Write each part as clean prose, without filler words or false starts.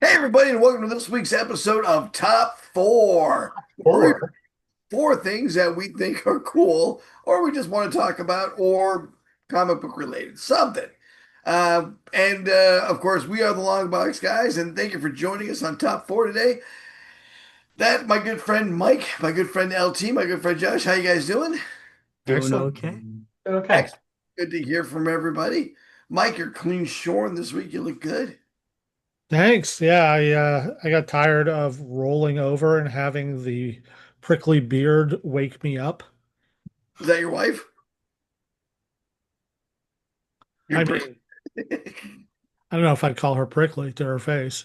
Hey, everybody, and welcome to this week's episode of Top Four, where we Four. four things that we think are cool, or we just want to talk about, or comic book related, something. And of course, we are the Long Box guys, and thank you for joining us on Top Four today. That my good friend Mike, my good friend LT, my good friend Josh. How you guys doing? Doing Excellent. okay. Okay. Excellent. Good to hear from everybody. Mike, you're clean shorn this week. You look good. Thanks. Yeah, I got tired of rolling over and having the prickly beard wake me up. Is that your wife? You're I pretty. mean, I don't know if I'd call her prickly to her face.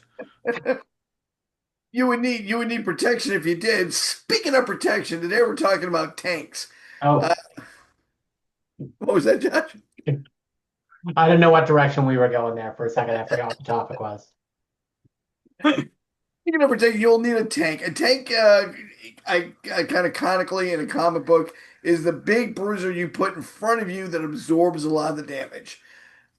You would need protection if you did. Speaking of protection, today we're talking about tanks. Uh, Oh, what was that, Josh? I didn't know what direction we were going there for a second. I forgot what the topic was. Speaking of protection, you'll need a tank. A tank, I kind of conically in a comic book, is the big bruiser you put in front of you that absorbs a lot of the damage.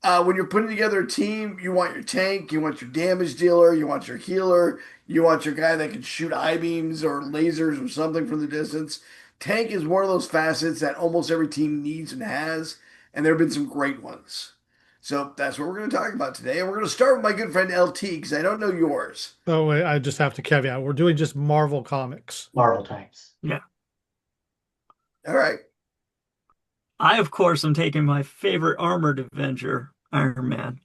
When you're putting together a team, you want your tank, you want your damage dealer, you want your healer, you want your guy that can shoot eye beams or lasers or something from the distance. Tank is one of those facets that almost every team needs and has, and there have been some great ones. So that's what we're going to talk about today. And we're going to start with my good friend LT because I don't know yours. Oh, wait, I just have to caveat. We're doing just Marvel comics. Marvel tanks. Yeah. All right. I, of course, am taking my favorite armored Avenger, Iron Man.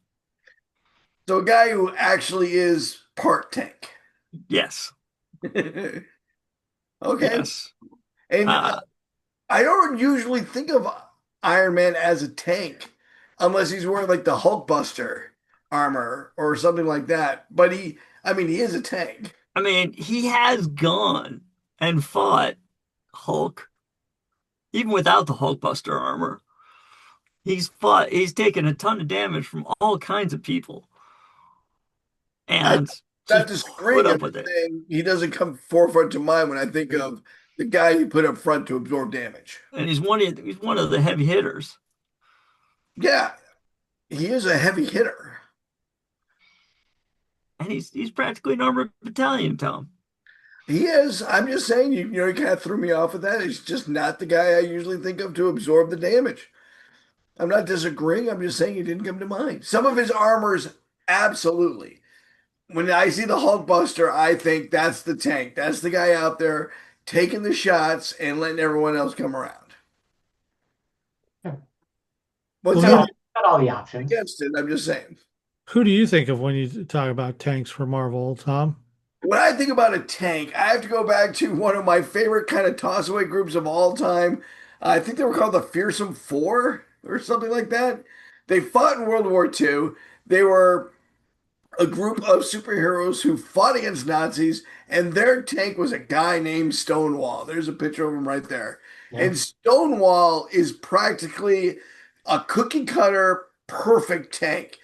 So a guy who actually is part tank. Yes. Okay. Yes. And Uh, I don't usually think of Iron Man as a tank unless he's wearing like the Hulkbuster armor or something like that. But I mean, he is a tank. I mean, he has gone and fought Hulk, even without the Hulkbuster armor. He's taken a ton of damage from all kinds of people I'm and not just put disagreeing. I'm up with just it. saying he doesn't come forefront to mind when I think of the guy you put up front to absorb damage. And he's one of the heavy hitters. Yeah, he is a heavy hitter. And he's practically an armored battalion, Tom. He is. I'm just saying, you kind of threw me off with that. He's just not the guy I usually think of to absorb the damage. I'm not disagreeing. I'm just saying he didn't come to mind. Some of his armors, absolutely. When I see the Hulkbuster, I think that's the tank. That's the guy out there taking the shots and letting everyone else come around. Yeah. What's Well, Got that all, got all the options. against it? I'm just saying. who do you think of when you talk about tanks for Marvel, Tom? When I think about a tank, I have to go back to one of my favorite kind of toss-away groups of all time. I think they were called the Fearsome Four or something like that. They fought in World War II. They were a group of superheroes who fought against Nazis, and their tank was a guy named Stonewall. There's a picture of him right there. Yeah. And Stonewall is practically a cookie cutter, perfect tank.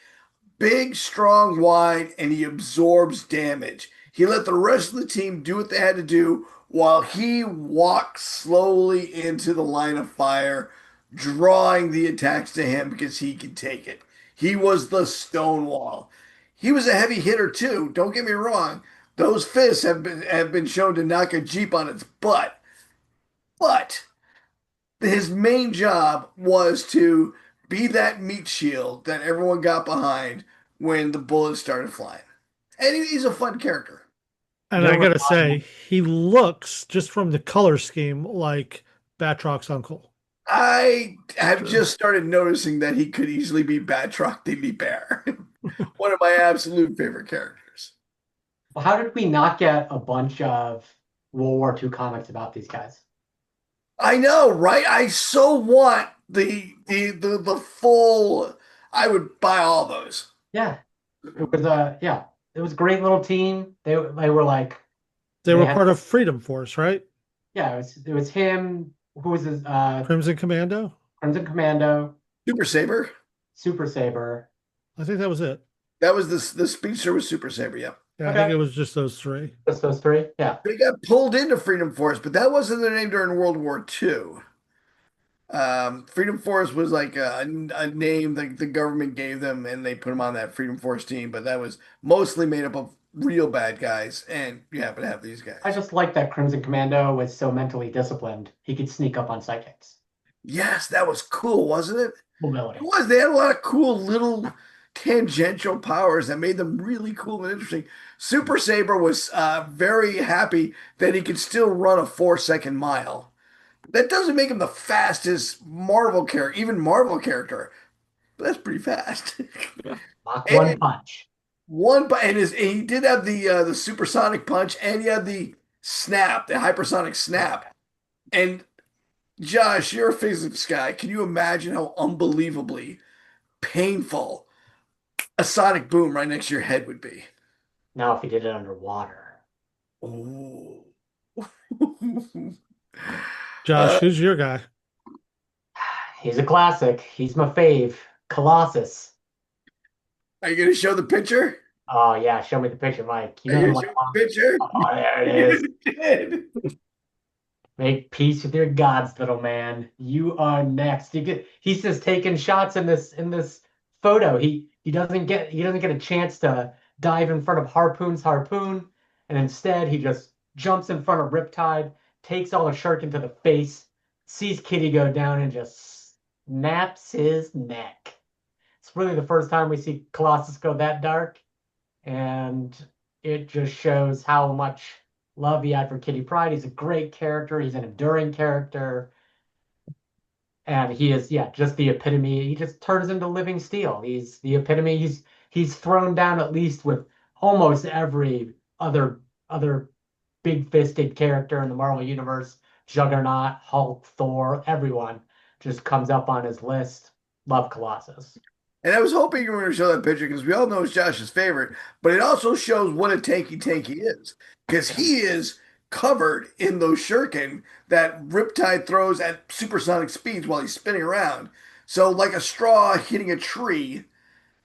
Big, strong, wide, and he absorbs damage. He let the rest of the team do what they had to do while he walked slowly into the line of fire, drawing the attacks to him because he could take it. He was the Stonewall. He was a heavy hitter too. Don't get me wrong. Those fists have been shown to knock a Jeep on its butt. But his main job was to be that meat shield that everyone got behind when the bullets started flying. And he's a fun character. And I There was gotta say, he looks just from the color scheme like Batrocc's uncle. I have True. just started noticing that he could easily be Batroc the Bear. One of my absolute favorite characters. How did we not get a bunch of World War II comics about these guys? I know, right? I so want the full. I would buy all those. Yeah. It was a great little team. They were like They they were had part of Freedom Force, right? it was him who was his Crimson Commando? Crimson Commando, Super Saber. Super Saber. I think that was it. That was the speedster with Super Saber. Yep. Yeah, I think Okay. it was just those three. Just those three. Yeah. They got pulled into Freedom Force, but that wasn't their name during World War II. Freedom Force was like a name that the government gave them, and they put them on that Freedom Force team. But that was mostly made up of real bad guys, and you happen to have these I guys. just like that Crimson Commando was so mentally disciplined. He could sneak up on psychics. Yes, that was cool, wasn't it? It Mobility. was. They had a lot of cool little tangential powers that made them really cool and interesting. Super Saber was very happy that he could still run a 4 second mile. That doesn't make him the fastest Marvel character, even Marvel character, but that's pretty fast. Yeah. Mach 1 And punch. and he did have the supersonic punch, and he had the snap, the hypersonic snap. And Josh, you're a physics guy. Can you imagine how unbelievably painful a sonic boom right next to your head would be? Now if he did it underwater. Oh. Josh, Uh, who's your guy? He's a classic. He's my fave. Colossus. are you going to show the picture? Oh yeah, show me the picture, Mike. You Are you know the going to one show I want. the picture? Oh, there it is. You did. Make peace with your gods, little man. You are next. He's just taking shots in this photo. He doesn't get a chance to dive in front of Harpoon's harpoon, and instead he just jumps in front of Riptide, takes all the shark into the face, sees Kitty go down, and just snaps his neck. It's really the first time we see Colossus go that dark, and it just shows how much love he had for Kitty Pryde. He's a great character. He's an enduring character, and he is, yeah, just the epitome. He just turns into living steel. He's the epitome. He's thrown down at least with almost every other big-fisted character in the Marvel universe. Juggernaut, Hulk, Thor, everyone just comes up on his list. Love Colossus. And I was hoping you were going to show that picture because we all know it's Josh's favorite, but it also shows what a tanky he is because he is covered in those shuriken that Riptide throws at supersonic speeds while he's spinning around. So, like a straw hitting a tree,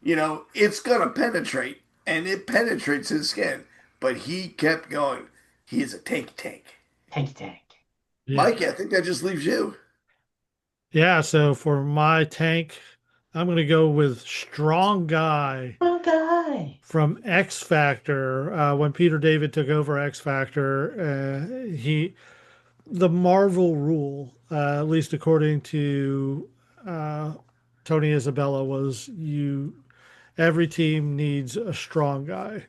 it's going to penetrate, and it penetrates his skin. But he kept going. He is a tank. Tanky Tank. Yeah. Mikey, I think that just leaves you. Yeah, so for my tank, I'm going to go with Strong Guy Okay. from X Factor. When Peter David took over X Factor, the Marvel rule, at least according to uh, Tony Isabella, was every team needs a strong guy.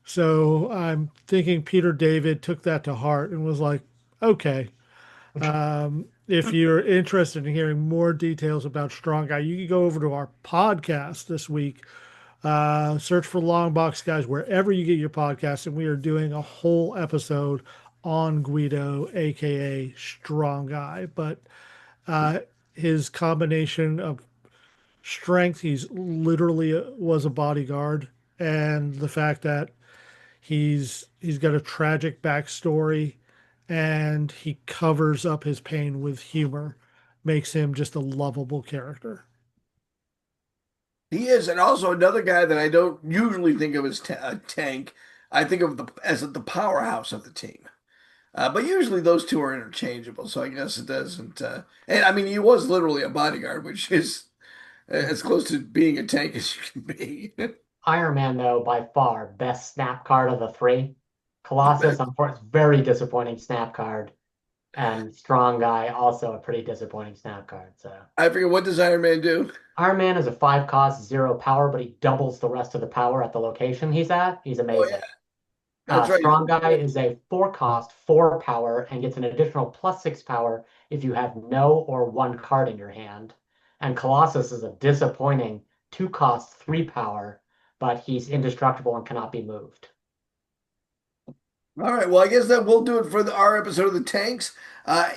So I'm thinking Peter David took that to heart and was like, okay, if you're interested in hearing more details about Strong Guy, you can go over to our podcast this week. Search for Long Box Guys wherever you get your podcasts, and we are doing a whole episode on Guido, aka Strong Guy. But uh, his combination of strength, he's literally was a bodyguard, and the fact that he's got a tragic backstory and he covers up his pain with humor makes him just a lovable character. He is, and also another guy that I don't usually think of as a tank. I think of as the powerhouse of the team. But usually those two are interchangeable, so I guess it doesn't. And I mean, he was literally a bodyguard, which is as close to being a tank as you can be. Iron Man, though, by far, best snap card of the three. Colossus, unfortunately, very disappointing snap card. And Strong Guy, also a pretty disappointing snap card. So I forget what does Iron Man do? Iron Man is a 5 cost, 0 power, but he doubles the rest of the power at the location he's at. He's Oh amazing. yeah, that's right. Strong Guy is a 4 cost, 4 power, and gets an additional +6 power if you have no or 1 card in your hand. And Colossus is a disappointing 2 cost, 3 power, but he's indestructible and cannot be moved. All right, well, I guess that will do it for our episode of the tanks. Uh,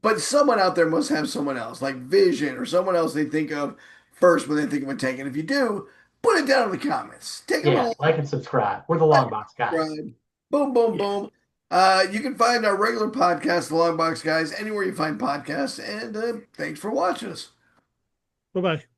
but someone out there must have someone else, like Vision or someone else they think of first when they think of a tank. And if you do, put it down in the comments. Take a Yeah, little like and subscribe. We're the like, Long Box guys. subscribe. Boom, boom, Yeah. boom. You can find our regular podcast, The Long Box Guys, anywhere you find podcasts. And thanks for watching us. Bye bye.